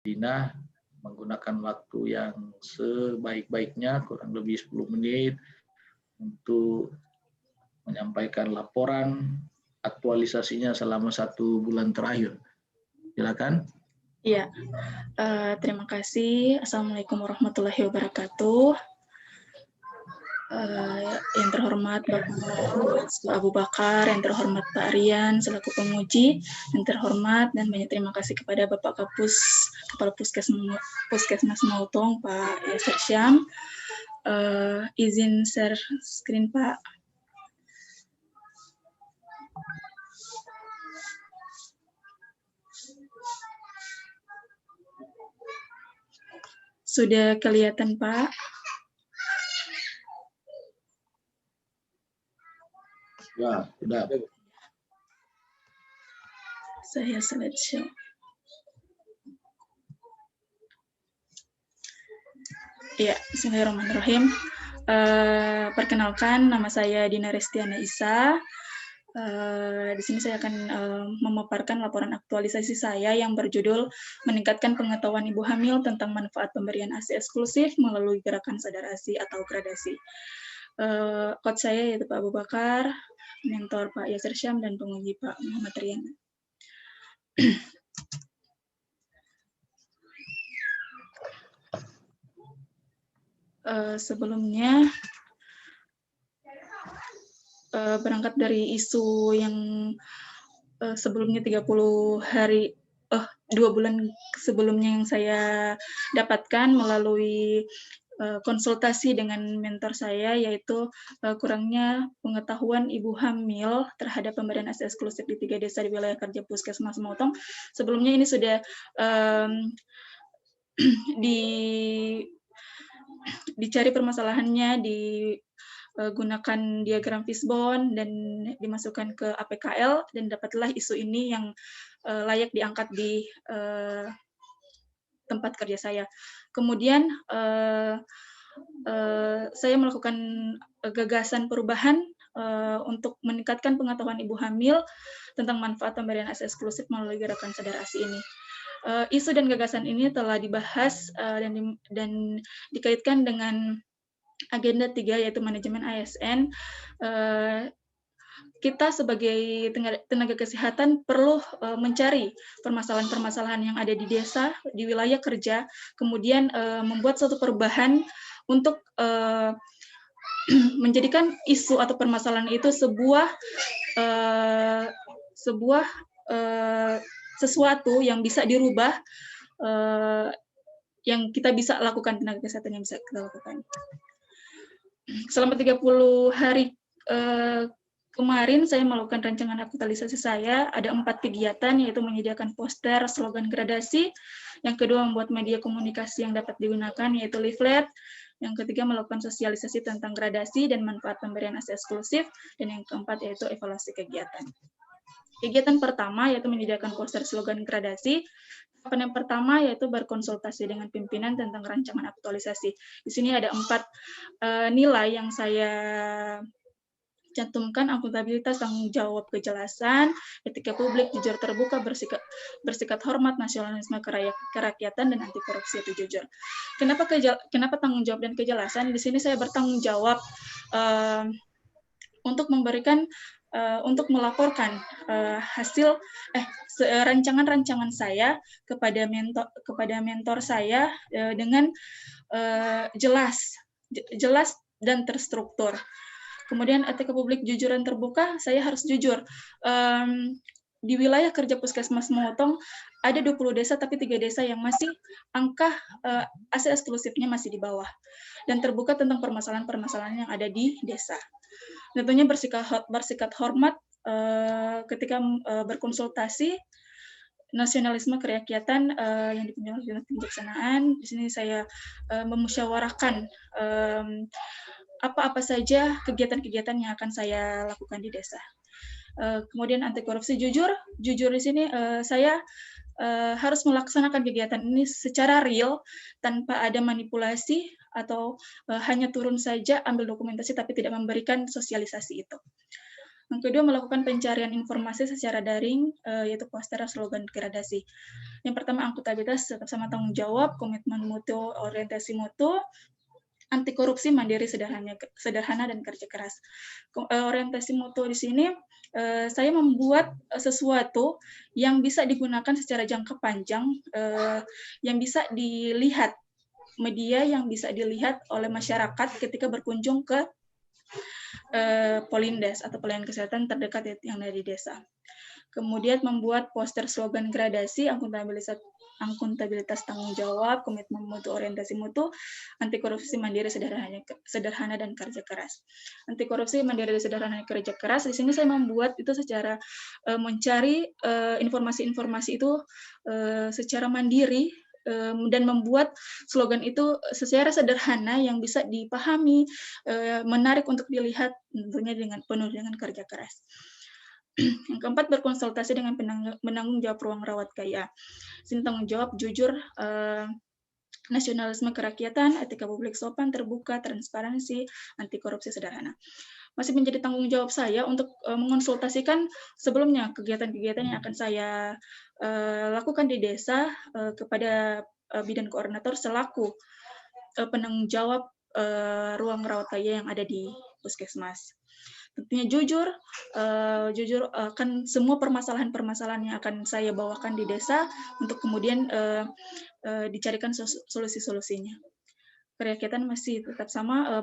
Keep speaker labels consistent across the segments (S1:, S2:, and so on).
S1: Dina menggunakan waktu yang sebaik-baiknya, kurang lebih 10 menit, untuk menyampaikan laporan aktualisasinya selama 1 bulan terakhir. Silakan.
S2: Iya, terima kasih. Assalamualaikum warahmatullahi wabarakatuh. Yang terhormat Bapak Abu Bakar, yang terhormat Pak Rian selaku penguji, yang terhormat dan banyak terima kasih kepada Bapak Kapus Kepala Puskesmas Mautong Pak Yasir Syam. Izin share screen Pak. Sudah kelihatan Pak?
S1: Ya, sudah.
S2: Saya slideshow. Ya, bismillahirrahmanirrahim. Perkenalkan, nama saya Dina Restiana Isa. Di sini saya akan memaparkan laporan aktualisasi saya yang berjudul meningkatkan pengetahuan ibu hamil tentang manfaat pemberian ASI eksklusif melalui gerakan sadar ASI atau gradasi. Coach saya yaitu Pak Abu Bakar, mentor Pak Yasir Syam, dan penguji Pak Muhammad Rian. Sebelumnya, berangkat dari isu yang sebelumnya 30 hari, 2 bulan sebelumnya yang saya dapatkan melalui konsultasi dengan mentor saya, yaitu kurangnya pengetahuan ibu hamil terhadap pemberian ASI eksklusif di 3 desa di wilayah kerja Puskesmas Mautong. Sebelumnya ini sudah dicari permasalahannya, digunakan diagram fishbone dan dimasukkan ke APKL, dan dapatlah isu ini yang layak diangkat di tempat kerja saya. Kemudian saya melakukan gagasan perubahan untuk meningkatkan pengetahuan ibu hamil tentang manfaat pemberian ASI eksklusif melalui gerakan sadar ASI ini. Isu dan gagasan ini telah dibahas dan dikaitkan dengan agenda 3, yaitu manajemen ASN. Kita sebagai tenaga kesehatan perlu mencari permasalahan-permasalahan yang ada di desa, di wilayah kerja, kemudian membuat suatu perubahan untuk menjadikan isu atau permasalahan itu sesuatu yang bisa dirubah, yang kita bisa lakukan, tenaga kesehatan yang bisa kita lakukan. Selama 30 hari kemarin saya melakukan rancangan aktualisasi saya, ada 4 kegiatan, yaitu menyediakan poster, slogan gradasi, yang kedua membuat media komunikasi yang dapat digunakan, yaitu leaflet, yang ketiga melakukan sosialisasi tentang gradasi dan manfaat pemberian ASI eksklusif, dan yang keempat yaitu evaluasi kegiatan. Kegiatan pertama yaitu menyediakan poster slogan gradasi. Tahapan yang pertama yaitu berkonsultasi dengan pimpinan tentang rancangan aktualisasi. Di sini ada 4 nilai yang saya cantumkan: akuntabilitas, tanggung jawab, kejelasan, etika publik, jujur terbuka, bersikap hormat, nasionalisme, kerakyatan, dan anti korupsi itu jujur. Kenapa tanggung jawab dan kejelasan? Di sini saya bertanggung jawab untuk memberikan untuk melaporkan hasil rancangan-rancangan saya kepada mentor saya dengan jelas dan terstruktur. Kemudian etika publik, jujur dan terbuka, saya harus jujur. Di wilayah kerja Puskesmas Mautong ada 20 desa, tapi 3 desa yang masih angka ASI eksklusifnya masih di bawah. Dan terbuka tentang permasalahan-permasalahan yang ada di desa. Tentunya bersikap hormat ketika berkonsultasi, nasionalisme, kerakyatan yang dipimpin oleh kebijaksanaan. Di sini saya memusyawarahkan apa-apa saja kegiatan-kegiatan yang akan saya lakukan di desa. Kemudian anti korupsi, jujur di sini saya harus melaksanakan kegiatan ini secara real tanpa ada manipulasi atau hanya turun saja ambil dokumentasi tapi tidak memberikan sosialisasi itu. Yang kedua, melakukan pencarian informasi secara daring, yaitu poster slogan gradasi. Yang pertama, akuntabilitas tetap sama tanggung jawab, komitmen mutu, orientasi mutu, anti korupsi, mandiri, sederhana dan kerja keras. Orientasi mutu di sini saya membuat sesuatu yang bisa digunakan secara jangka panjang, yang bisa dilihat media, yang bisa dilihat oleh masyarakat ketika berkunjung ke Polindes atau pelayanan kesehatan terdekat yang ada di desa. Kemudian membuat poster slogan gradasi, akuntabilitas tanggung jawab, komitmen mutu, orientasi mutu, anti korupsi, mandiri, sederhana dan kerja keras. Anti korupsi, mandiri, sederhana dan kerja keras. Di sini saya membuat itu secara mencari informasi-informasi itu secara mandiri, dan membuat slogan itu secara sederhana yang bisa dipahami, menarik untuk dilihat, tentunya penuh dengan kerja keras. Yang keempat, berkonsultasi dengan penanggung jawab ruang rawat KIA. Sini tanggung jawab jujur, nasionalisme kerakyatan, etika publik sopan, terbuka, transparansi, anti korupsi, sederhana. Masih menjadi tanggung jawab saya untuk mengonsultasikan sebelumnya kegiatan-kegiatan yang akan saya lakukan di desa kepada bidan koordinator selaku penanggung jawab ruang rawat KIA yang ada di puskesmas. Tentunya jujur akan semua permasalahan-permasalahan yang akan saya bawakan di desa untuk kemudian dicarikan solusi-solusinya. Kerakyatan masih tetap sama,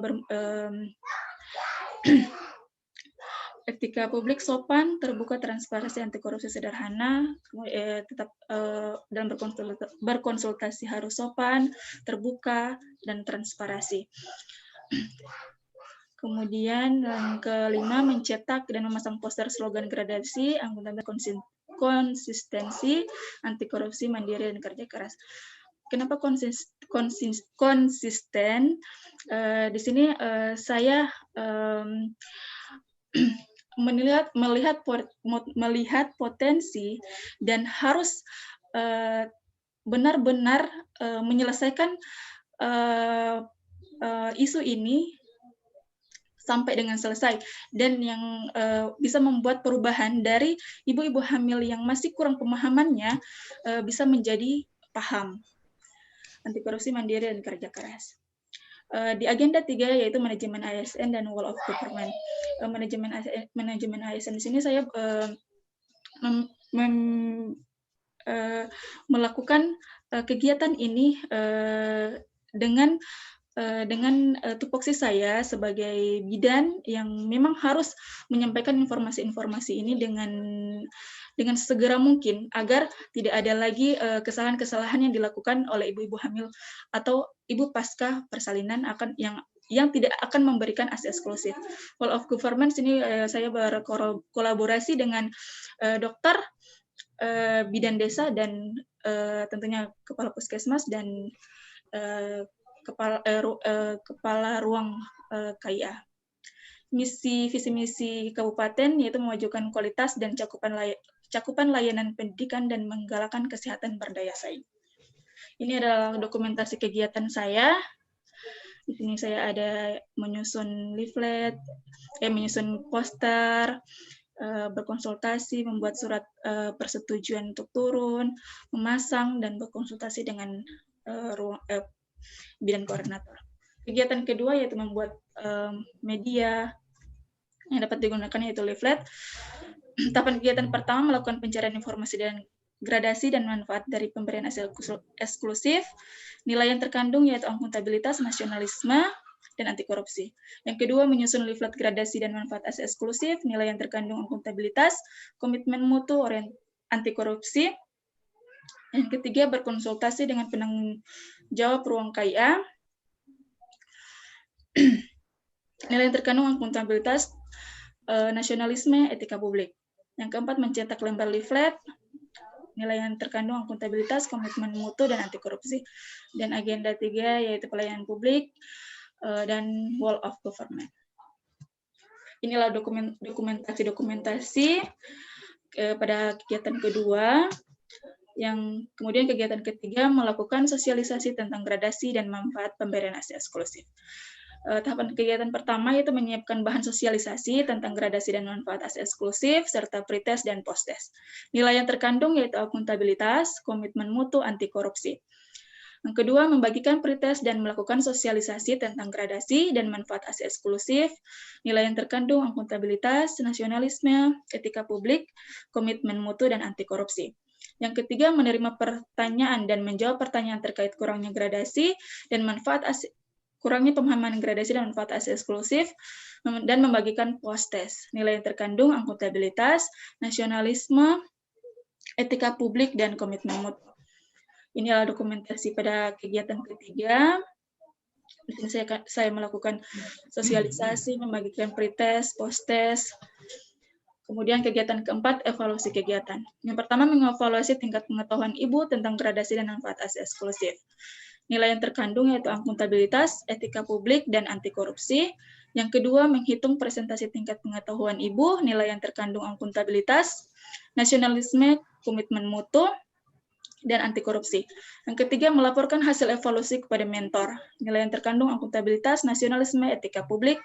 S2: etika publik sopan, terbuka, transparansi, anti korupsi, sederhana, tetap dalam berkonsultasi harus sopan, terbuka, dan transparansi. Kemudian yang kelima, mencetak dan memasang poster slogan gradasi, akuntabilitas, konsistensi, anti korupsi, mandiri, dan kerja keras. Kenapa konsisten? Di sini saya melihat potensi dan harus benar-benar menyelesaikan isu ini sampai dengan selesai, dan yang bisa membuat perubahan dari ibu-ibu hamil yang masih kurang pemahamannya bisa menjadi paham. Anti korupsi, mandiri, dan kerja keras. Di agenda 3 yaitu manajemen ASN dan wall of government. Manajemen ASN di sini saya melakukan kegiatan ini dengan tupoksi saya sebagai bidan yang memang harus menyampaikan informasi-informasi ini dengan segera mungkin agar tidak ada lagi kesalahan-kesalahan yang dilakukan oleh ibu-ibu hamil atau ibu pasca persalinan yang tidak akan memberikan ASI eksklusif. Wall of government ini saya berkolaborasi dengan dokter, bidan desa, dan tentunya kepala puskesmas dan kepala ruang KIA. Visi misi kabupaten yaitu memajukan kualitas dan cakupan layanan pendidikan dan menggalakkan kesehatan berdaya saing. Ini adalah dokumentasi kegiatan saya. Di sini saya ada menyusun leaflet, menyusun poster, berkonsultasi, membuat surat persetujuan untuk turun, memasang, dan berkonsultasi dengan bidan koordinator. Kegiatan kedua yaitu membuat media yang dapat digunakan yaitu leaflet. Tahapan kegiatan pertama melakukan pencarian informasi dan gradasi dan manfaat dari pemberian hasil eksklusif. Nilai yang terkandung yaitu akuntabilitas, nasionalisme, dan anti korupsi. Yang kedua, menyusun leaflet gradasi dan manfaat hasil eksklusif. Nilai yang terkandung akuntabilitas, komitmen mutu, anti korupsi. Yang ketiga, berkonsultasi dengan penanggung jawab ruang KIA. Nilai yang terkandung akuntabilitas, nasionalisme, etika publik. Yang keempat, mencetak lembar leaflet. Nilai yang terkandung akuntabilitas, komitmen mutu, dan anti korupsi. Dan agenda 3 yaitu pelayanan publik dan wall of government. Inilah dokumentasi pada kegiatan kedua. Yang kemudian kegiatan ketiga melakukan sosialisasi tentang gradasi dan manfaat pemberian ASI eksklusif. Tahapan kegiatan pertama itu menyiapkan bahan sosialisasi tentang gradasi dan manfaat aset eksklusif, serta pretest dan posttest. Nilai yang terkandung yaitu akuntabilitas, komitmen mutu, anti korupsi. Yang kedua, membagikan pretest dan melakukan sosialisasi tentang gradasi dan manfaat aset eksklusif. Nilai yang terkandung akuntabilitas, nasionalisme, etika publik, komitmen mutu, dan anti korupsi. Yang ketiga, menerima pertanyaan dan menjawab pertanyaan terkait kurangnya gradasi dan manfaat kurangnya pemahaman gradasi dan manfaat aset eksklusif, dan membagikan posttest. Nilai yang terkandung akuntabilitas, nasionalisme, etika publik, dan komitmen mutu. Ini adalah dokumentasi pada kegiatan ketiga. Di sini saya melakukan sosialisasi, membagikan pretest, posttest. Kemudian kegiatan keempat, evaluasi kegiatan. Yang pertama, mengevaluasi tingkat pengetahuan Ibu tentang gradasi dan manfaat aset eksklusif. Nilai yang terkandung yaitu akuntabilitas, etika publik, dan anti korupsi. Yang kedua, menghitung presentasi tingkat pengetahuan Ibu, nilai yang terkandung akuntabilitas, nasionalisme, komitmen mutu, dan anti korupsi. Yang ketiga, melaporkan hasil evaluasi kepada mentor. Nilai yang terkandung akuntabilitas, nasionalisme, etika publik,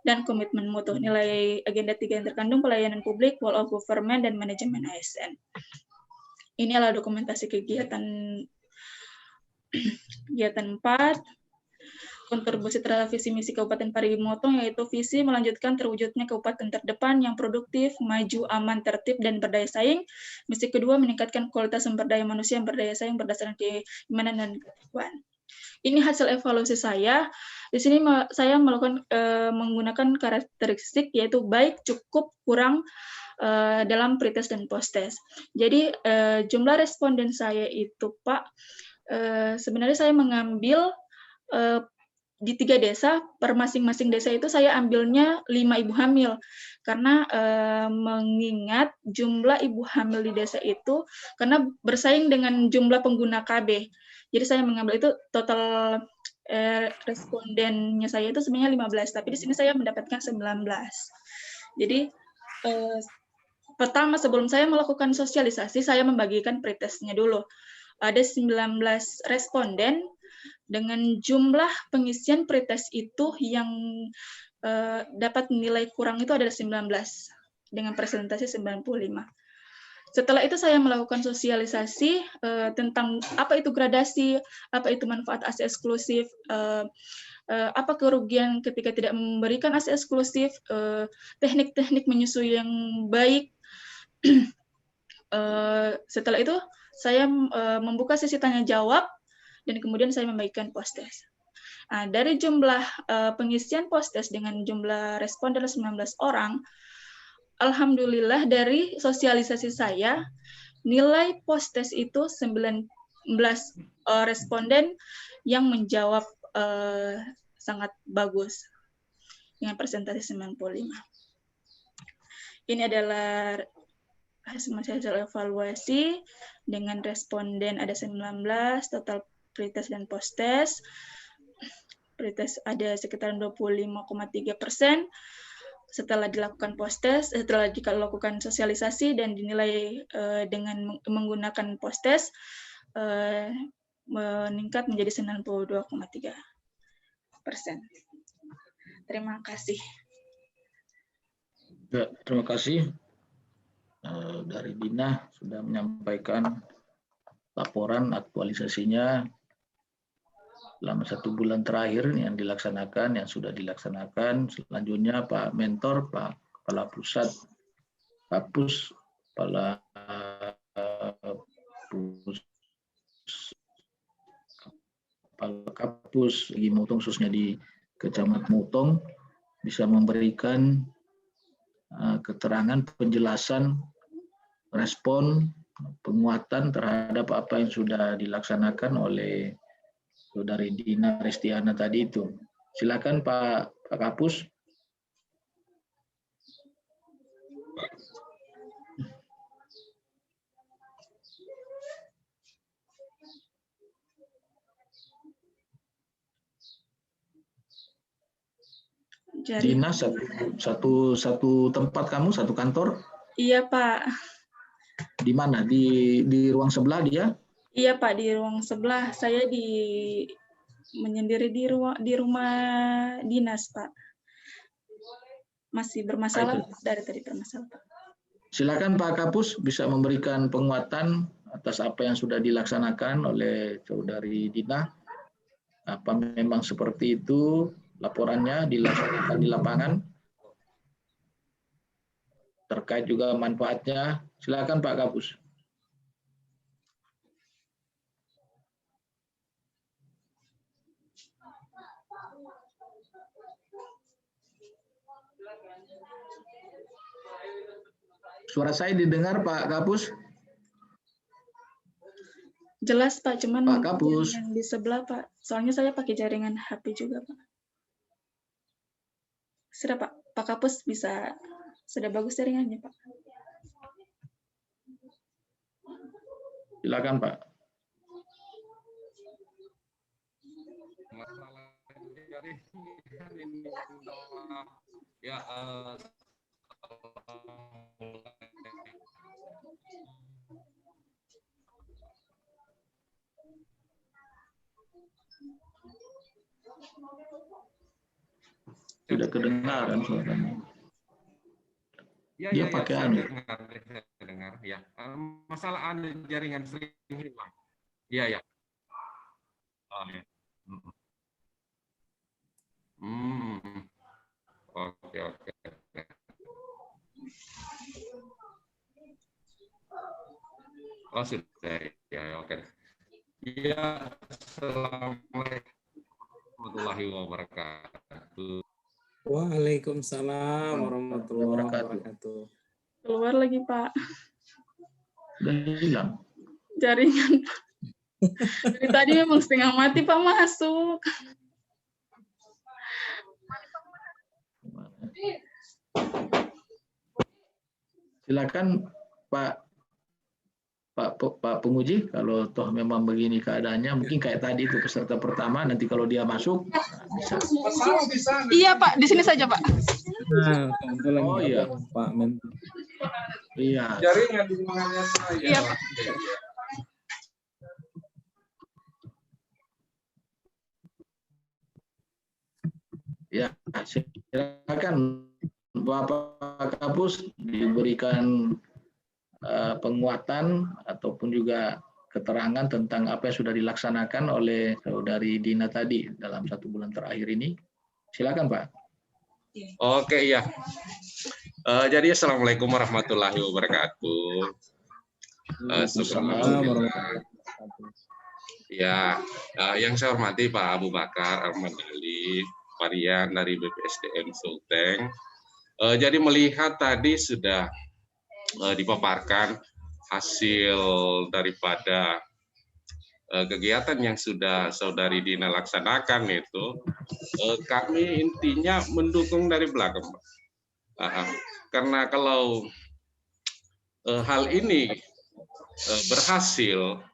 S2: dan komitmen mutu. Nilai agenda 3 yang terkandung pelayanan publik, wall of government, dan manajemen ASN. Ini adalah dokumentasi kegiatan 4, kontribusi terhadap visi misi Kabupaten Parigi Motong, yaitu visi melanjutkan terwujudnya kabupaten terdepan yang produktif, maju, aman, tertib, dan berdaya saing. Misi kedua, meningkatkan kualitas sumber daya manusia yang berdaya saing berdasarkan keimanan dan ketakwaan. Ini hasil evaluasi saya. Di sini saya melakukan menggunakan karakteristik yaitu baik, cukup, kurang dalam pretest dan posttest. Jadi jumlah responden saya itu, Pak, sebenarnya saya mengambil di 3 desa, per masing-masing desa itu saya ambilnya 5 ibu hamil, karena mengingat jumlah ibu hamil di desa itu, karena bersaing dengan jumlah pengguna KB. Jadi saya mengambil itu total respondennya saya itu sebenarnya 15, tapi di sini saya mendapatkan 19. Jadi pertama, sebelum saya melakukan sosialisasi, saya membagikan pretestnya dulu. Ada 19 responden dengan jumlah pengisian pretest itu yang dapat nilai kurang itu ada 19 dengan presentasi 95. Setelah itu saya melakukan sosialisasi tentang apa itu gradasi, apa itu manfaat aset eksklusif, apa kerugian ketika tidak memberikan aset eksklusif, teknik-teknik menyusui yang baik. Setelah itu saya membuka sesi tanya jawab dan kemudian saya membagikan posttest. Nah, dari jumlah pengisian posttest dengan jumlah responden 19 orang, alhamdulillah dari sosialisasi saya nilai posttest itu 19 responden yang menjawab sangat bagus dengan presentasi 95. Ini adalah hasil evaluasi dengan responden ada 19, total pretest dan posttest. Pretest ada sekitar 25,3%. Setelah dilakukan posttest, setelah dilakukan sosialisasi dan dinilai dengan menggunakan posttest, meningkat menjadi 92,3%. Terima kasih.
S1: Ya, terima kasih. Dari Dina sudah menyampaikan laporan aktualisasinya selama 1 bulan terakhir yang dilaksanakan, yang sudah dilaksanakan. Selanjutnya Pak Mentor, Pak Kepala Pusat Kapus, Kepala Kapus di Motong, khususnya di Kecamatan Motong, bisa memberikan keterangan, penjelasan, respon, penguatan terhadap apa yang sudah dilaksanakan oleh Saudari Dina Restiana tadi itu. Silakan Pak Kapus. Dina, satu tempat kamu, satu kantor?
S2: Iya, Pak.
S1: Di mana? Di ruang sebelah dia?
S2: Iya, Pak, di ruang sebelah. Saya di menyendiri di rumah dinas, Pak. Masih bermasalah dari tadi bermasalah, Pak.
S1: Silakan Pak Kapus bisa memberikan penguatan atas apa yang sudah dilaksanakan oleh Saudari Dina. Apa memang seperti itu laporannya dilaksanakan di lapangan? Terkait juga manfaatnya. Silakan Pak Kapus. Suara saya didengar Pak Kapus?
S2: Jelas Pak, cuman
S1: Pak Kapus.
S2: yang di sebelah Pak. Soalnya saya pakai jaringan HP juga Pak. Sudah Pak, Pak Kapus bisa, sudah bagus jaringannya Pak.
S1: Silakan Pak.
S3: Ya,
S1: tidak kedengaran suaranya.
S3: Ya,
S1: Dia pakai anu.
S3: dengar ya. Masalah jaringan sering hilang. Iya, ya. Oh, ya. Oke. Oh, sudah. Ya, oke. Ya, assalamualaikum warahmatullahi wabarakatuh.
S4: Waalaikumsalam warahmatullahi wabarakatuh.
S2: Keluar lagi Pak.
S1: Udah hilang.
S2: Jaringan Pak. Dari tadi memang setengah mati Pak masuk.
S1: Silakan Pak penguji, kalau toh memang begini keadaannya, mungkin kayak tadi itu peserta pertama, nanti kalau dia masuk bisa.
S2: Iya Pak, di sini saja Pak.
S4: Nah, kebetulan
S1: Oh iya,
S4: Pak Menko.
S1: Iya.
S5: Jaringan di ruangannya saya.
S2: Iya Pak.
S1: Ya, silakan Bapak Kapus diberikan penguatan ataupun juga keterangan tentang apa yang sudah dilaksanakan oleh Saudari Dina tadi dalam 1 bulan terakhir ini. Silakan Pak.
S3: Oke, ya. Jadi assalamualaikum warahmatullahi wabarakatuh. Ya, yang saya hormati Pak Abu Bakar Al-Mandali, varian dari BPSDM Sulteng. Jadi melihat tadi sudah dipaparkan hasil daripada kegiatan yang sudah Saudari Dina laksanakan itu, kami intinya mendukung dari belakang, karena kalau hal ini berhasil,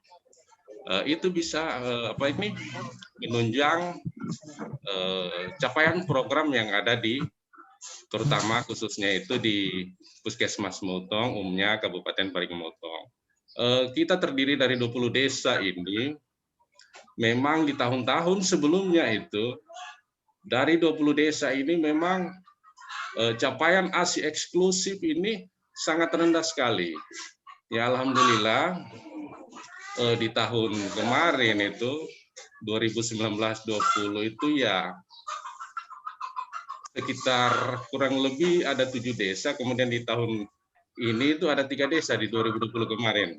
S3: itu bisa menunjang capaian program yang ada di, terutama khususnya itu di Puskesmas Motong, umumnya Kabupaten Parigi Motong. Kita terdiri dari 20 desa ini. Memang di tahun-tahun sebelumnya itu, dari 20 desa ini memang capaian ASI eksklusif ini sangat rendah sekali. Ya alhamdulillah di tahun kemarin itu 2019-20 itu ya sekitar kurang lebih ada 7 desa, kemudian di tahun ini itu ada 3 desa di 2020 kemarin.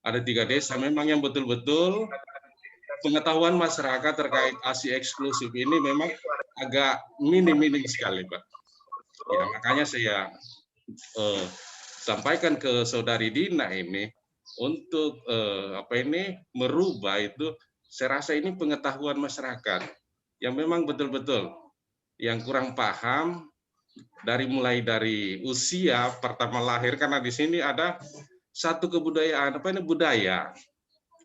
S3: Ada 3 desa memang yang betul-betul pengetahuan masyarakat terkait ASI eksklusif ini memang agak minim sekali, Pak. Ya, makanya saya sampaikan ke Saudari Dina ini untuk merubah itu, saya rasa ini pengetahuan masyarakat yang memang betul-betul yang kurang paham mulai dari usia pertama lahir, karena di sini ada satu kebudayaan budaya.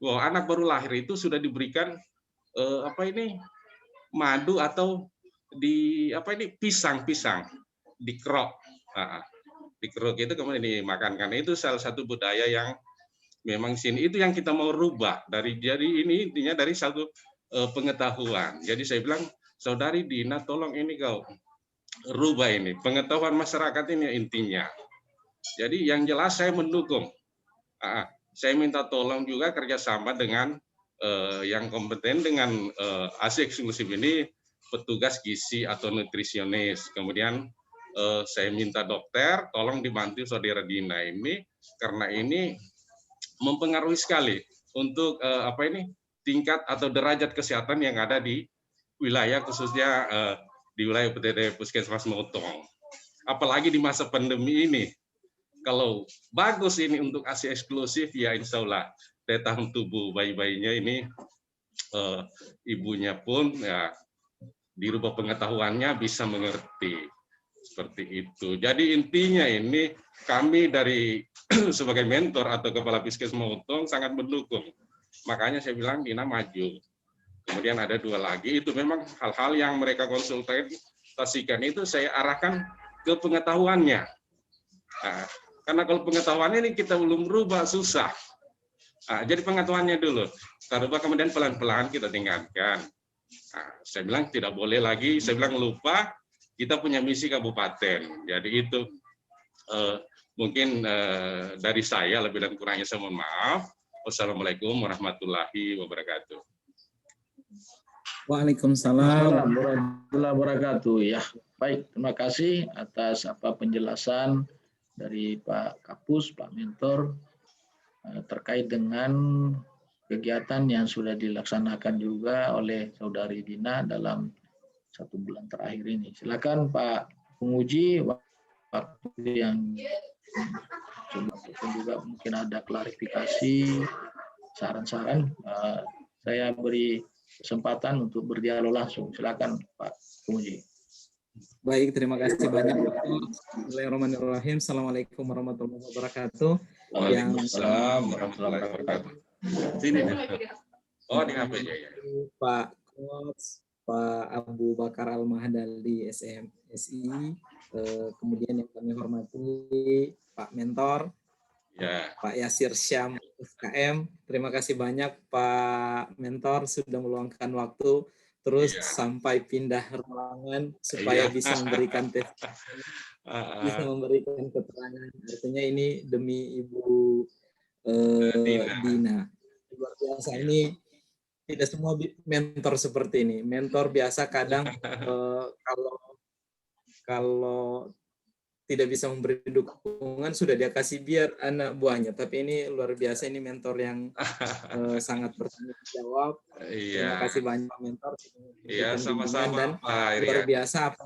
S3: Wow, anak baru lahir itu sudah diberikan madu atau pisang dikerok. Dikerok itu kemudian dimakan, karena itu salah satu budaya yang memang sini itu yang kita mau rubah jadi ini intinya dari satu pengetahuan. Jadi saya bilang, Saudari Dina, tolong ini kau rubah ini pengetahuan masyarakat ini intinya. Jadi yang jelas saya mendukung. Saya minta tolong juga kerjasama dengan yang kompeten dengan ASI eksklusif ini, petugas gizi atau nutrisionis. Kemudian saya minta dokter, tolong dibantu Saudara Dina ini, karena ini mempengaruhi sekali untuk tingkat atau derajat kesehatan yang ada di wilayah, khususnya di wilayah PTT Puskesmas Motong. Apalagi di masa pandemi ini. Kalau bagus ini untuk ASI eksklusif, ya insya Allah daya tahan tubuh bayi-bayinya ini, ibunya pun ya dirubah pengetahuannya bisa mengerti. Seperti itu. Jadi intinya ini kami dari sebagai mentor atau kepala Puskesmas Motong sangat mendukung. Makanya saya bilang Dina maju. Kemudian ada 2 lagi, itu memang hal-hal yang mereka konsultasikan itu saya arahkan ke pengetahuannya. Nah, karena kalau pengetahuannya ini kita belum berubah, susah. Jadi pengetahuannya dulu. Kita rubah, kemudian pelan-pelan kita tingkatkan. Saya bilang tidak boleh lagi, saya bilang lupa, kita punya misi kabupaten. Jadi itu mungkin dari saya, lebih dan kurangnya saya mohon maaf. Wassalamualaikum warahmatullahi wabarakatuh.
S4: Waalaikumsalam
S1: warahmatullahi wabarakatuh. Ya, baik, terima kasih atas penjelasan dari Pak Kapus, Pak Mentor terkait dengan kegiatan yang sudah dilaksanakan juga oleh Saudari Dina dalam 1 bulan terakhir ini. Silakan Pak Penguji, waktu yang juga mungkin ada klarifikasi, saran-saran, saya beri kesempatan untuk berdialog langsung. Silakan Pak Penguji.
S4: Baik, terima kasih banyak. Bismillahirrahmanirrahim. Assalamualaikum warahmatullahi wabarakatuh.
S3: Waalaikumsalam warahmatullahi wabarakatuh. Sini. Oh, di HP ya.
S4: Pak Coach, Pak Abu Bakar Al-Mahdali SMSI, kemudian yang kami hormati Pak Mentor,
S3: Ya.
S4: Pak Yasir Syam FKM. Terima kasih banyak Pak Mentor sudah meluangkan waktu terus sampai pindah ruangan supaya bisa memberikan bisa memberikan keterangan. Artinya ini demi Ibu Dina. Luar biasa, ini tidak semua mentor seperti ini. Mentor biasa kadang kalau tidak bisa memberi dukungan sudah dia kasih biar anak buahnya. Tapi ini luar biasa, ini mentor yang sangat bertanggung jawab. Terima kasih banyak mentor.
S3: Iya, sama-sama.
S4: Dan luar biasa apa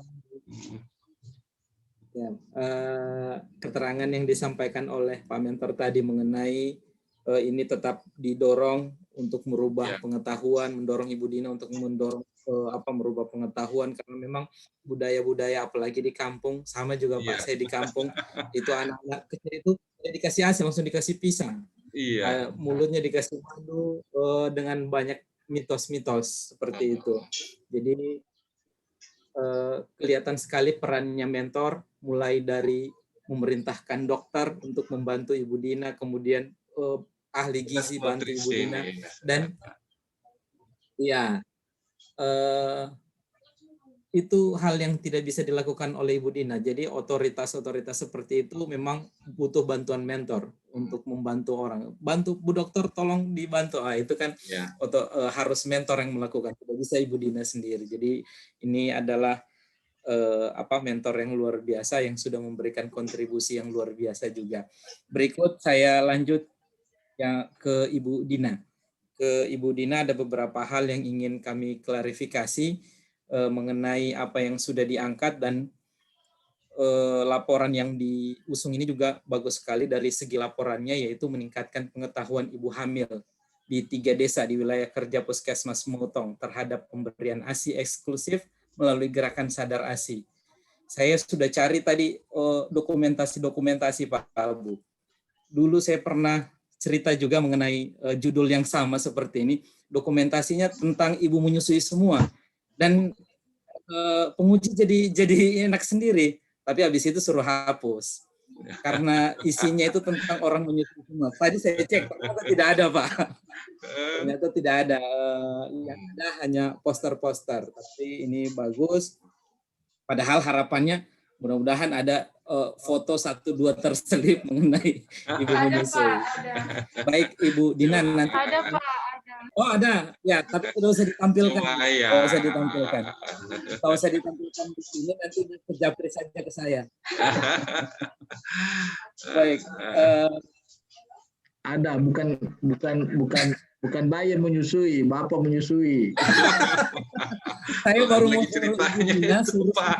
S4: keterangan yang disampaikan oleh Pak Mentor tadi mengenai ini tetap didorong untuk merubah pengetahuan, mendorong Ibu Dina untuk mendorong merubah pengetahuan, karena memang budaya-budaya apalagi di kampung sama juga Pak, saya di kampung itu anak-anak kecil itu dikasih asi langsung dikasih pisang, mulutnya dikasih madu dengan banyak mitos-mitos seperti itu. Jadi kelihatan sekali perannya mentor, mulai dari memerintahkan dokter untuk membantu Ibu Dina, kemudian ahli gizi bantu Ibu Dina, dan itu hal yang tidak bisa dilakukan oleh Ibu Dina. Jadi otoritas-otoritas seperti itu memang butuh bantuan mentor untuk membantu orang. Bantu Bu Dokter, tolong dibantu. Itu kan harus mentor yang melakukan. Tidak bisa Ibu Dina sendiri. Jadi ini adalah mentor yang luar biasa yang sudah memberikan kontribusi yang luar biasa juga. Berikut saya lanjut ke Ibu Dina. Ke Ibu Dina ada beberapa hal yang ingin kami klarifikasi mengenai apa yang sudah diangkat, dan laporan yang diusung ini juga bagus sekali dari segi laporannya, yaitu meningkatkan pengetahuan ibu hamil di 3 desa di wilayah kerja Puskesmas Motong terhadap pemberian ASI eksklusif melalui gerakan Sadar ASI. Saya sudah cari tadi dokumentasi Pak Abu. Dulu saya pernah cerita juga mengenai judul yang sama seperti ini, dokumentasinya tentang ibu menyusui semua, dan penguji jadi enak sendiri, tapi habis itu suruh hapus. karena isinya itu tentang orang menyusui semua. Tadi saya cek, ternyata tidak ada, Pak. Ternyata tidak ada. Yang ada hanya poster-poster. Tapi ini bagus. Padahal harapannya mudah-mudahan ada foto 1-2 terselip mengenai ibu menyusui. Baik, Ibu Dina nanti.
S2: Ada, Pak. Ada.
S4: Oh, ada. Ya, tapi tidak usah ditampilkan.
S3: Ya.
S4: Tidak usah ditampilkan. Tidak usah ditampilkan di sini, nanti japri saja ke saya. Baik.
S1: Ada, bukan bayi menyusui, bapak menyusui.
S4: Saya baru mau
S3: ceritanya itu, Pak.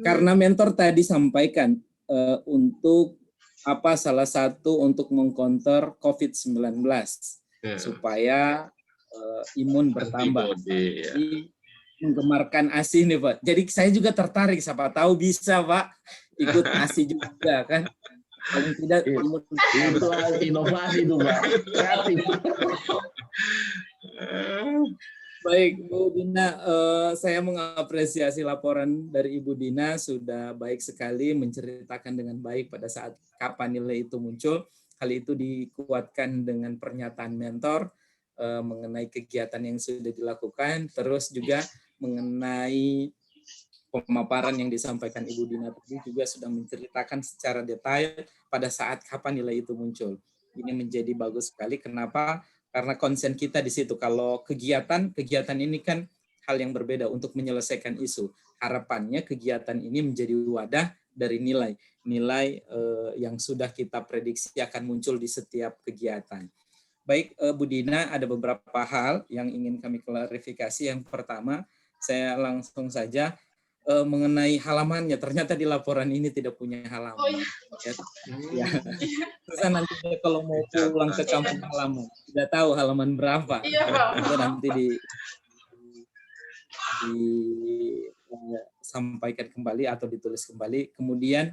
S4: Karena mentor tadi sampaikan untuk salah satu untuk mengcounter COVID-19 supaya imun bertambah. Jadi menggemarkan ASI nih, Pak. Jadi saya juga tertarik, siapa tahu bisa, Pak, ikut ASI juga kan. Paling tidak imun
S1: Itu inovasi itu, Pak. Kreatif.
S4: Baik, Bu Dina, saya mengapresiasi laporan dari Ibu Dina, sudah baik sekali menceritakan dengan baik pada saat kapan nilai itu muncul. Hal itu dikuatkan dengan pernyataan mentor mengenai kegiatan yang sudah dilakukan, terus juga mengenai pemaparan yang disampaikan Ibu Dina tadi juga sudah menceritakan secara detail pada saat kapan nilai itu muncul. Ini menjadi bagus sekali. Kenapa? Karena konsen kita di situ. Kalau kegiatan ini kan hal yang berbeda untuk menyelesaikan isu. Harapannya kegiatan ini menjadi wadah dari nilai yang sudah kita prediksi akan muncul di setiap kegiatan. Baik, Bu Dina, ada beberapa hal yang ingin kami klarifikasi. Yang pertama, saya langsung saja mengenai halamannya. Ternyata di laporan ini tidak punya halaman.
S2: Oh, iya.
S4: Ya. Terus nanti kalau mau pulang ke kampung halaman, tidak tahu halaman berapa.
S2: Iya, Pak.
S4: Itu nanti disampaikan kembali atau ditulis kembali. Kemudian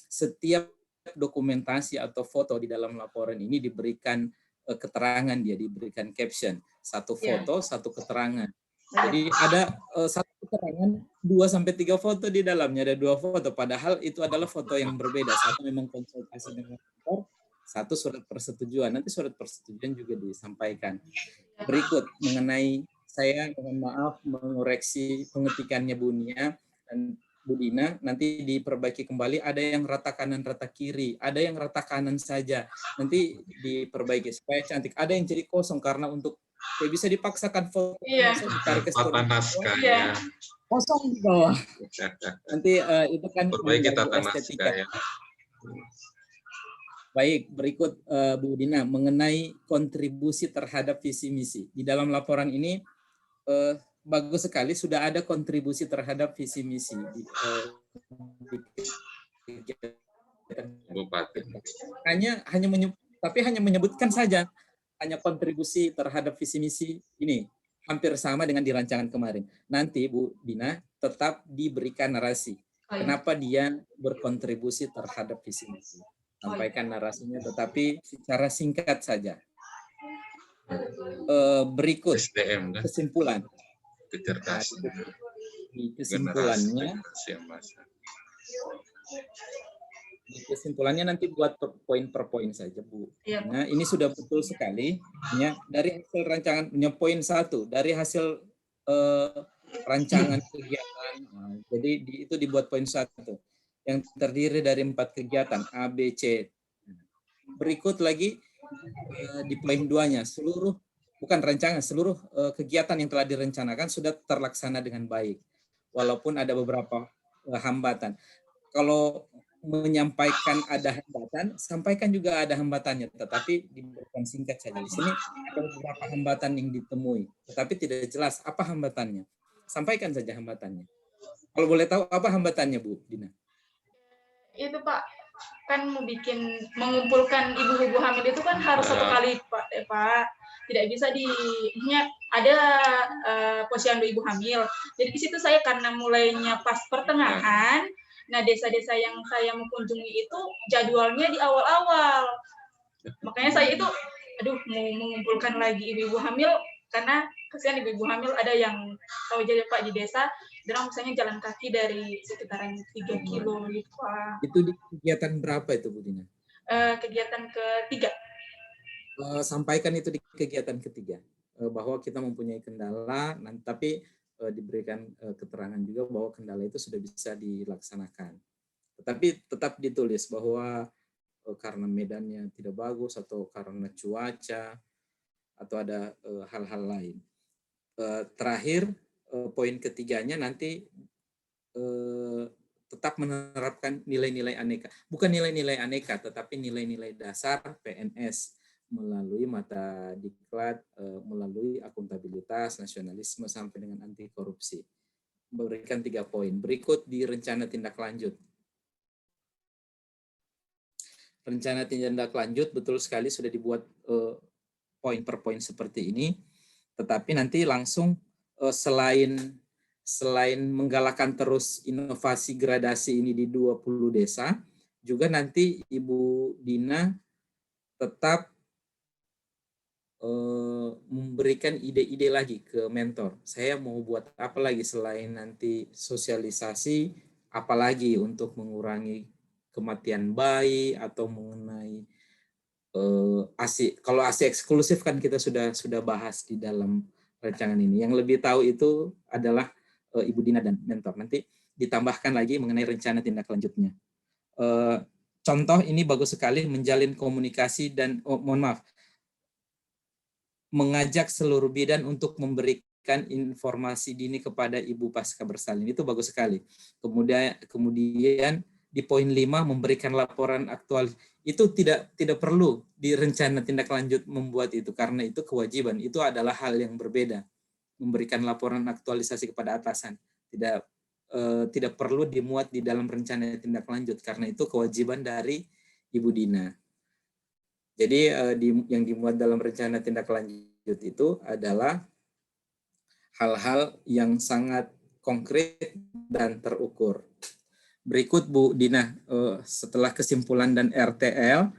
S4: setiap dokumentasi atau foto di dalam laporan ini diberikan keterangan, dia diberikan caption. Satu foto, satu keterangan. Jadi ada satu keterangan 2-3 foto di dalamnya, ada 2 foto. Padahal itu adalah foto yang berbeda. Satu memang konsultasi dengan mentor, satu surat persetujuan. Nanti surat persetujuan juga disampaikan. Berikut mengenai, saya mohon maaf mengoreksi pengetikannya Bu Nia dan Bu Dina, nanti diperbaiki kembali. Ada yang rata kanan, rata kiri, ada yang rata kanan saja. Nanti diperbaiki supaya cantik. Ada yang jadi kosong karena untuk bisa dipaksakan foto, ditarik ke
S3: Tata naskah ya.
S4: kosong di bawah. Nanti itu kan
S3: perbaiki tata naskah ya.
S4: Baik, berikut Bu Dina mengenai kontribusi terhadap visi misi. Di dalam laporan ini bagus sekali sudah ada kontribusi terhadap visi misi.
S3: Bupati.
S4: Tapi hanya menyebutkan saja, hanya kontribusi terhadap visi misi ini hampir sama dengan di rancangan kemarin. Nanti Bu Dina tetap diberikan narasi. Kenapa dia berkontribusi terhadap visi misi? Sampaikan narasinya, tetapi secara singkat saja. Berikut kesimpulan.
S3: Kecerdasan.
S4: Kesimpulannya. Kesimpulannya nanti buat poin per poin saja, Bu. Nah, ini sudah betul sekali. Ya, dari hasil rancangannya poin 1, dari hasil rancangan kegiatan. Nah, jadi itu dibuat poin 1 yang terdiri dari 4 kegiatan A, B, C. Berikut lagi di poin 2-nya seluruh kegiatan yang telah direncanakan sudah terlaksana dengan baik. Walaupun ada beberapa hambatan. Kalau menyampaikan ada hambatan, sampaikan juga ada hambatannya, tetapi diberikan singkat saja. Di sini ada beberapa hambatan yang ditemui, tetapi tidak jelas apa hambatannya. Sampaikan saja hambatannya. Kalau boleh tahu apa hambatannya, Bu Dina?
S2: Itu Pak, kan mengumpulkan ibu-ibu hamil itu kan harus 1 kali Pak. Tidak bisa ada posyandu ibu hamil. Jadi di situ saya karena mulainya pas pertengahan. Nah, desa-desa yang saya mengunjungi itu jadwalnya di awal-awal. Makanya saya itu, mau mengumpulkan lagi ibu-ibu hamil, karena kesian ibu-ibu hamil ada yang tahu jadi Pak di desa, Dorang misalnya jalan kaki dari sekitaran 3 kilo gitu.
S4: Itu di kegiatan berapa itu Bu Dina?
S2: Kegiatan ketiga.
S4: Sampaikan itu di kegiatan ketiga, bahwa kita mempunyai kendala, tapi diberikan keterangan juga bahwa kendala itu sudah bisa dilaksanakan. Tetapi tetap ditulis bahwa karena medannya tidak bagus atau karena cuaca atau ada hal-hal lain. Terakhir, poin ketiganya nanti tetap menerapkan nilai-nilai aneka. Bukan nilai-nilai aneka, tetapi nilai-nilai dasar PNS melalui mata diklat, melalui akuntabilitas, nasionalisme, sampai dengan anti korupsi. Berikan 3 poin. Berikut di rencana tindak lanjut. Rencana tindak lanjut betul sekali sudah dibuat poin per poin seperti ini, tetapi nanti langsung selain menggalakkan terus inovasi gradasi ini di 20 desa, juga nanti Ibu Dina tetap memberikan ide-ide lagi ke mentor. Saya mau buat apa lagi selain nanti sosialisasi, apalagi untuk mengurangi kematian bayi atau mengenai ASI. Kalau ASI eksklusif kan kita sudah bahas di dalam rancangan ini. Yang lebih tahu itu adalah Ibu Dina dan mentor. Nanti ditambahkan lagi mengenai rencana tindak lanjutnya. Contoh ini bagus sekali, menjalin komunikasi dan mengajak seluruh bidan untuk memberikan informasi dini kepada ibu pasca bersalin. Itu bagus sekali. Kemudian di poin 5 memberikan laporan aktual. Itu tidak perlu di rencana tindak lanjut membuat itu, karena itu kewajiban. Itu adalah hal yang berbeda. Memberikan laporan aktualisasi kepada atasan. Tidak perlu dimuat di dalam rencana tindak lanjut, karena itu kewajiban dari Ibu Dina. Jadi yang dimuat dalam rencana tindak lanjut itu adalah hal-hal yang sangat konkret dan terukur. Berikut Bu Dina, setelah kesimpulan dan RTL,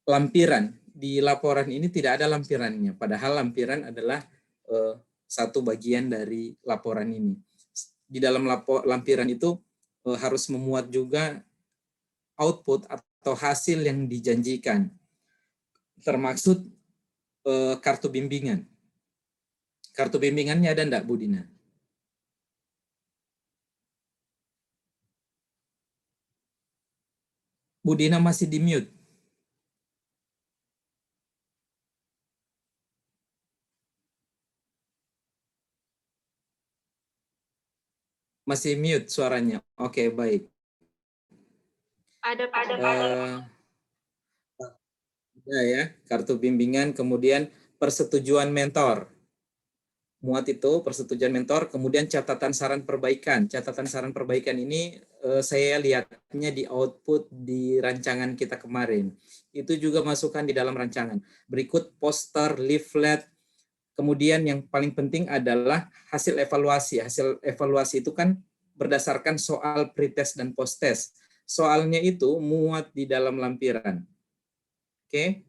S4: lampiran. Di laporan ini tidak ada lampirannya, padahal lampiran adalah satu bagian dari laporan ini. Di dalam lampiran itu harus memuat juga output atau hasil yang dijanjikan, termaksud kartu bimbingan. Kartu bimbingannya ada enggak, Bu Dina? Bu Dina masih di mute. Masih mute suaranya. Oke, baik.
S2: Ada
S4: Ya, kartu bimbingan, kemudian persetujuan mentor. Muat itu persetujuan mentor, kemudian catatan saran perbaikan. Catatan saran perbaikan ini saya lihatnya di output di rancangan kita kemarin. Itu juga masukkan di dalam rancangan. Berikut poster, leaflet, kemudian yang paling penting adalah hasil evaluasi. Hasil evaluasi itu kan berdasarkan soal pretest dan posttest. Soalnya itu muat di dalam lampiran. Oke.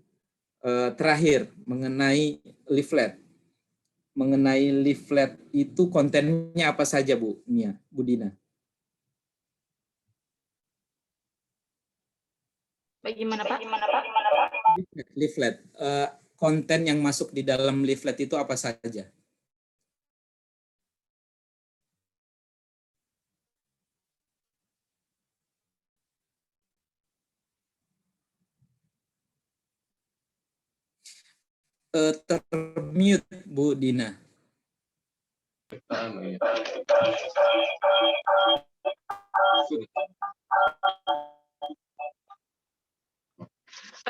S4: Terakhir mengenai leaflet. Mengenai leaflet itu kontennya apa saja, Bu Nia, Bu Dina?
S2: Bagaimana Pak?
S4: Leaflet. Konten yang masuk di dalam leaflet itu apa saja? Termute Bu Dina.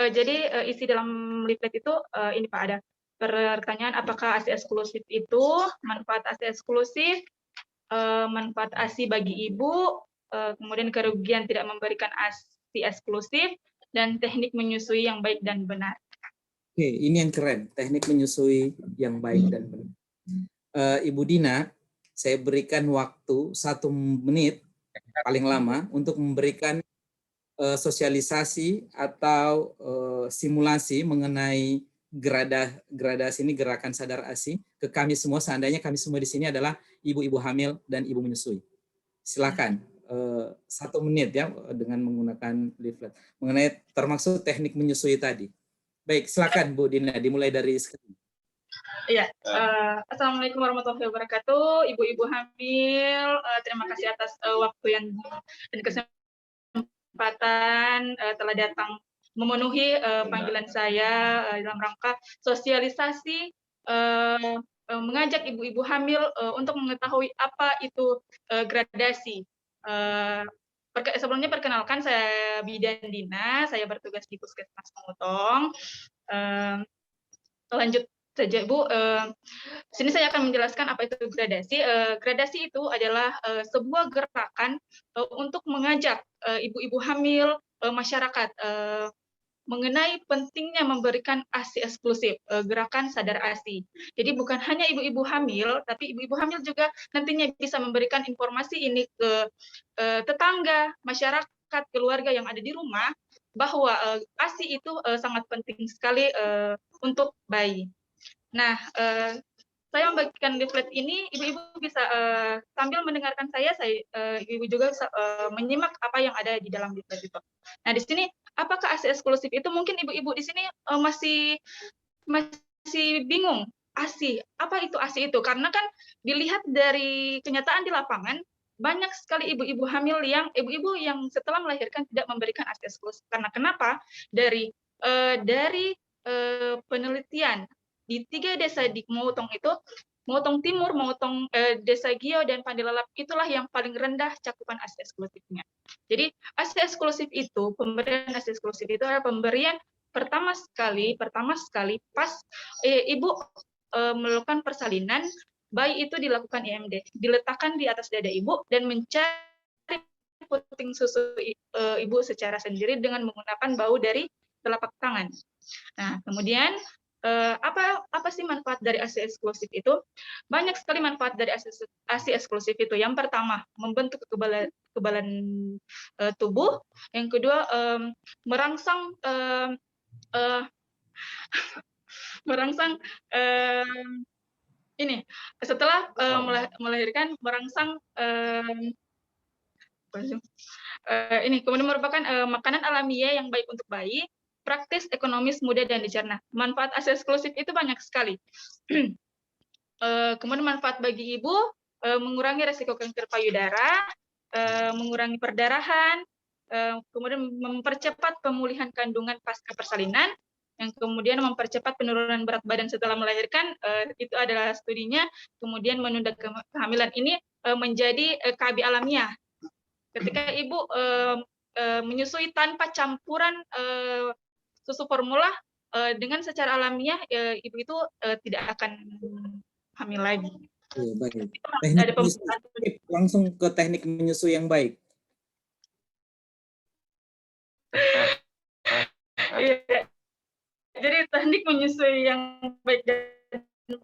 S2: Jadi isi dalam leaflet itu ini Pak, ada pertanyaan apakah ASI eksklusif itu, manfaat ASI eksklusif, manfaat ASI bagi ibu, kemudian kerugian tidak memberikan ASI eksklusif, dan teknik menyusui yang baik dan benar.
S4: Oke, ini yang keren, teknik menyusui yang baik dan benar. Ibu Dina, saya berikan waktu 1 menit paling lama untuk memberikan sosialisasi atau simulasi mengenai gradasi ini gerakan sadar ASI ke kami semua, seandainya kami semua di sini adalah ibu-ibu hamil dan ibu menyusui. Silakan 1 menit ya dengan menggunakan leaflet mengenai termasuk teknik menyusui tadi. Baik, silakan Bu Dina, dimulai dari sekarang.
S2: Iya, Assalamualaikum warahmatullahi wabarakatuh, ibu-ibu hamil. Terima kasih atas waktu dan kesempatan telah datang memenuhi panggilan saya dalam rangka sosialisasi mengajak ibu-ibu hamil untuk mengetahui apa itu gradasi. Sebelumnya perkenalkan, saya Bidan Dina, saya bertugas di Puskesmas Pemutong. Lanjut saja Bu, sini saya akan menjelaskan apa itu gradasi. Gradasi itu adalah sebuah gerakan untuk mengajak ibu-ibu hamil, masyarakat mengenai pentingnya memberikan ASI eksklusif, gerakan sadar ASI. Jadi bukan hanya ibu-ibu hamil, tapi ibu-ibu hamil juga nantinya bisa memberikan informasi ini ke tetangga, masyarakat, keluarga yang ada di rumah, bahwa ASI itu sangat penting sekali untuk bayi. Nah, saya membagikan leaflet ini, ibu-ibu bisa sambil mendengarkan saya ibu-ibu juga bisa menyimak apa yang ada di dalam leaflet itu. Nah, di sini apakah ASI eksklusif itu? Mungkin ibu-ibu di sini masih bingung. ASI, apa itu ASI itu? Karena kan dilihat dari kenyataan di lapangan, banyak sekali ibu-ibu hamil ibu-ibu yang setelah melahirkan tidak memberikan ASI eksklusif. Karena kenapa? Dari penelitian di 3 desa di Mautong itu, Mautong Timur, Mautong Desa Gio dan Pandelalap, itulah yang paling rendah cakupan ASI eksklusifnya. Jadi ASI eksklusif itu, pemberian ASI eksklusif itu adalah pemberian pertama sekali pas ibu melakukan persalinan, bayi itu dilakukan IMD, diletakkan di atas dada ibu dan mencari puting susu ibu secara sendiri dengan menggunakan bau dari telapak tangan. Nah, kemudian apa sih manfaat dari ASI eksklusif itu? Banyak sekali manfaat dari ASI eksklusif itu. Yang pertama, membentuk kekebalan tubuh. Yang kedua, merangsang ini setelah melahirkan, merangsang ini kemudian merupakan makanan alamiah yang baik untuk bayi, praktis, ekonomis, mudah, dan dicerna. Manfaat ASI eksklusif itu banyak sekali. Kemudian manfaat bagi ibu, mengurangi resiko kanker payudara, mengurangi perdarahan, kemudian mempercepat pemulihan kandungan pasca persalinan, yang kemudian mempercepat penurunan berat badan setelah melahirkan, itu adalah studinya, kemudian menunda kehamilan ini menjadi KB alamiah. Ketika ibu menyusui tanpa campuran susu formula, dengan secara alamiah ibu itu tidak akan hamil lagi.
S4: Baik. Teknik menyusui, langsung ke teknik menyusui yang baik.
S2: Jadi teknik menyusui yang baik dan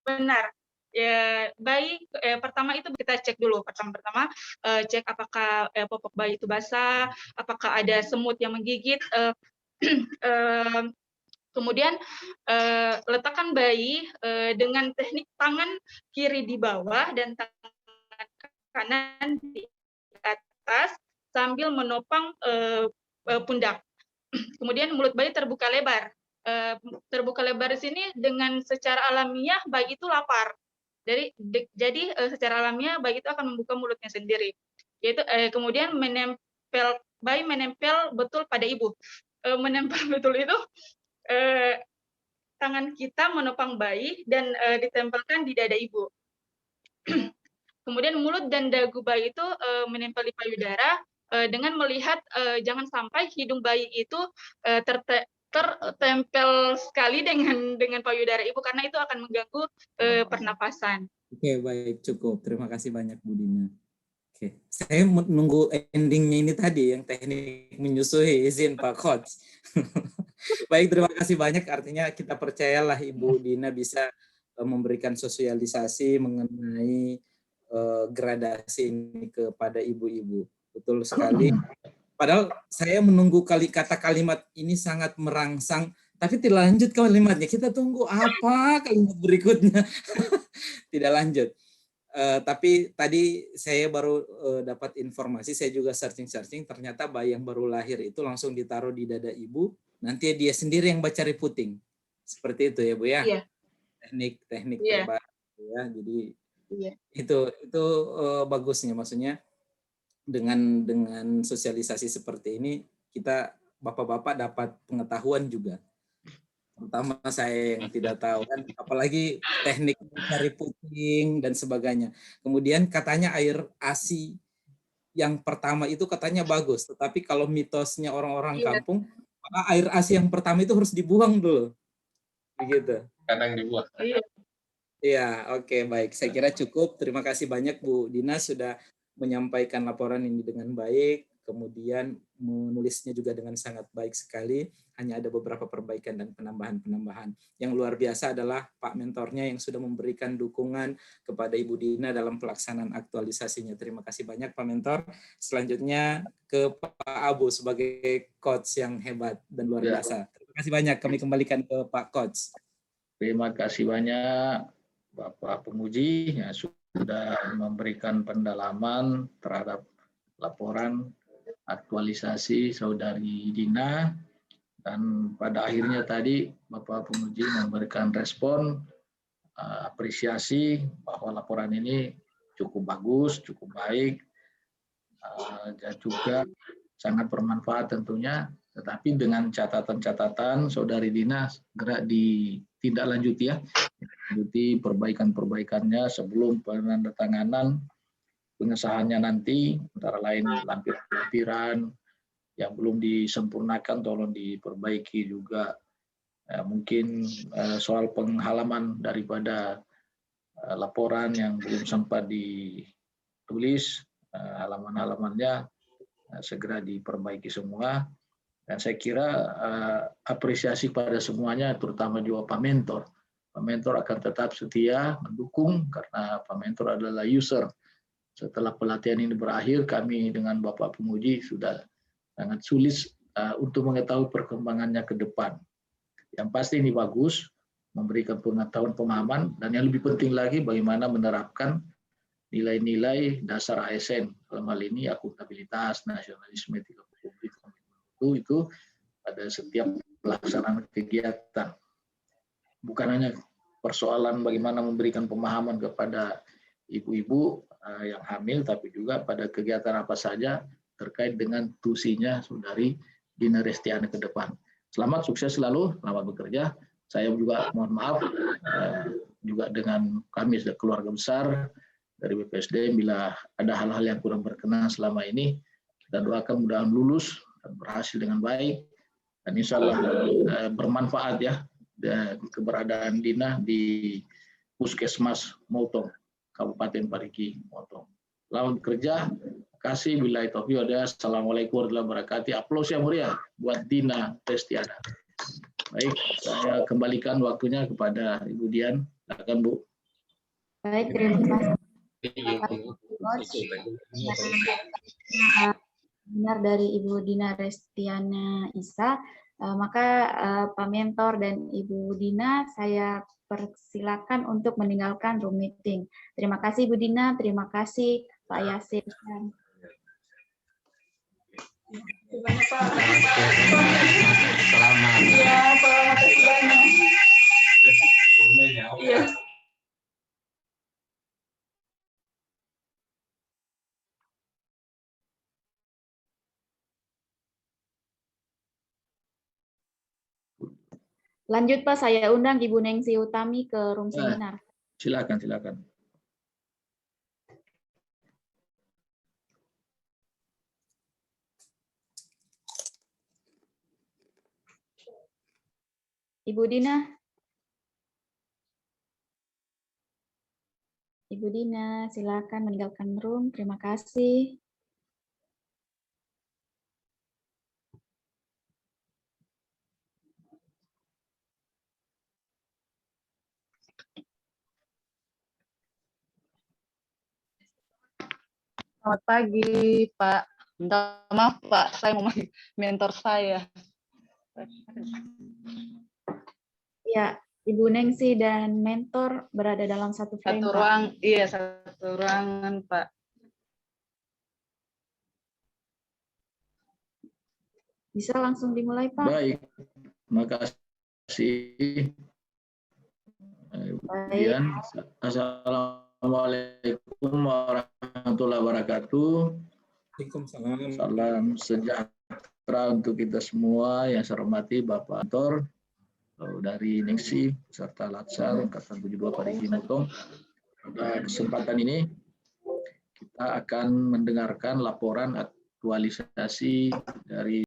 S2: benar. Ya, bayi pertama itu kita cek dulu. Pertama cek apakah popok bayi itu basah, apakah ada semut yang menggigit. Kemudian letakkan bayi dengan teknik tangan kiri di bawah dan tangan kanan di atas sambil menopang pundak. Kemudian mulut bayi terbuka lebar. Terbuka lebar di sini dengan secara alamiah bayi itu lapar. Jadi secara alamiah bayi itu akan membuka mulutnya sendiri. Yaitu kemudian bayi menempel betul pada ibu. Menempel betul itu tangan kita menopang bayi dan ditempelkan di dada ibu. Kemudian mulut dan dagu bayi itu menempel di payudara dengan melihat jangan sampai hidung bayi itu tertempel sekali dengan payudara ibu, karena itu akan mengganggu pernapasan.
S4: Oke, baik, cukup. Terima kasih banyak Bu Dina. Oke, saya menunggu endingnya ini tadi, yang teknik menyusui. Izin Pak Coach. Baik, terima kasih banyak. Artinya kita percayalah Ibu Dina bisa memberikan sosialisasi mengenai gradasi ini kepada ibu-ibu. Betul sekali. Padahal saya menunggu kata kalimat ini sangat merangsang Tapi tidak lanjut kalimatnya. Kita tunggu apa kalimat berikutnya. Tidak lanjut. Tapi tadi saya baru dapat informasi, saya juga searching, ternyata bayi yang baru lahir itu langsung ditaruh di dada ibu, nanti dia sendiri yang baca reputing. Seperti itu ya Bu ya?
S2: Iya.
S4: Teknik
S2: Iya.
S4: terbaru ya. Jadi
S2: Iya.
S4: itu bagusnya, maksudnya dengan sosialisasi seperti ini kita bapak-bapak dapat pengetahuan juga. Terutama saya yang tidak tahu kan, apalagi teknik mencari puting dan sebagainya. Kemudian katanya air ASI yang pertama itu katanya bagus, tetapi kalau mitosnya orang-orang kampung, maka air ASI yang pertama itu harus dibuang dulu. Begitu.
S3: Kadang dibuang.
S4: Iya, oke, baik. Saya kira cukup. Terima kasih banyak Bu Dina sudah menyampaikan laporan ini dengan baik, kemudian menulisnya juga dengan sangat baik sekali. Hanya ada beberapa perbaikan dan penambahan-penambahan. Yang luar biasa adalah Pak mentornya yang sudah memberikan dukungan kepada Ibu Dina dalam pelaksanaan aktualisasinya. Terima kasih banyak Pak Mentor. Selanjutnya ke Pak Abu sebagai coach yang hebat dan luar biasa. Terima kasih banyak. Kami kembalikan ke Pak Coach.
S1: Terima kasih banyak Bapak Penguji yang sudah memberikan pendalaman terhadap laporan aktualisasi Saudari Dina, dan pada akhirnya tadi Bapak Penguji memberikan respon apresiasi bahwa laporan ini cukup bagus, cukup baik, dan juga sangat bermanfaat tentunya, tetapi dengan catatan-catatan Saudari Dina segera ditindaklanjuti ya, lanjuti perbaikan-perbaikannya sebelum penandatanganan pengesahannya nanti, antara lain lampiran-lampiran yang belum disempurnakan tolong diperbaiki juga. Mungkin soal penghalaman daripada laporan yang belum sempat ditulis, halaman-halamannya segera diperbaiki semua. Dan saya kira apresiasi pada semuanya, terutama juga Pak Mentor. Pak Mentor akan tetap setia mendukung karena Pak Mentor adalah user. Setelah pelatihan ini berakhir, kami dengan Bapak Penguji sudah sangat sulit untuk mengetahui perkembangannya ke depan. Yang pasti ini bagus, memberikan pengetahuan pemahaman, dan yang lebih penting lagi bagaimana menerapkan nilai-nilai dasar ASN, dalam hal ini akuntabilitas, nasionalisme, etika publik, itu pada setiap pelaksanaan kegiatan. Bukan hanya persoalan bagaimana memberikan pemahaman kepada ibu-ibu yang hamil, tapi juga pada kegiatan apa saja terkait dengan tusinya Saudari Dina Restiana ke depan. Selamat, sukses selalu, selamat bekerja. Saya juga mohon maaf juga dengan kami keluarga besar dari BPSD bila ada hal-hal yang kurang berkenan selama ini. Kita doakan mudah-mudahan lulus dan berhasil dengan baik, dan insya Allah bermanfaat ya keberadaan Dina di Puskesmas Motong, Kabupaten Parigi Motong. Selamat bekerja. Terima kasih. Billahi taufiq wal hidayah. Assalamualaikum warahmatullahi wabarakatuh. Aplaus yang meriah buat Dina Restiana. Baik, saya kembalikan waktunya kepada Ibu Dian. Silakan Bu.
S6: Baik, terima kasih. Benar dari Ibu Dina Restiana Isa. Maka Pak Mentor dan Ibu Dina, saya persilakan untuk meninggalkan room meeting. Terima kasih Ibu Dina, terima kasih Pak Yasir.
S2: Banyak Pak.
S3: Selamat.
S2: Iya, selamat banyak. Iya.
S6: Lanjut Pak, saya undang Ibu Nengsi Utami ke room seminar.
S1: Silakan, silakan.
S6: Ibu Dina. Ibu Dina, silakan meninggalkan room. Terima kasih.
S7: Selamat pagi, Pak. Minta maaf, Pak. Saya mau mentor saya.
S6: Ya, Ibu Nengsi dan mentor berada dalam satu frame,
S7: Satu
S6: Pak.
S7: ruang, iya satu ruangan, Pak.
S6: Bisa langsung dimulai, Pak?
S1: Baik, terima kasih.
S6: Baik.
S1: Assalamualaikum warahmatullahi wabarakatuh.
S4: Waalaikumsalam.
S1: Salam sejahtera untuk kita semua. Yang saya hormati Bapak Antor dari Nengsi serta Latsar Angkatan 72 Parigi Motong. Pada kesempatan ini kita akan mendengarkan laporan aktualisasi dari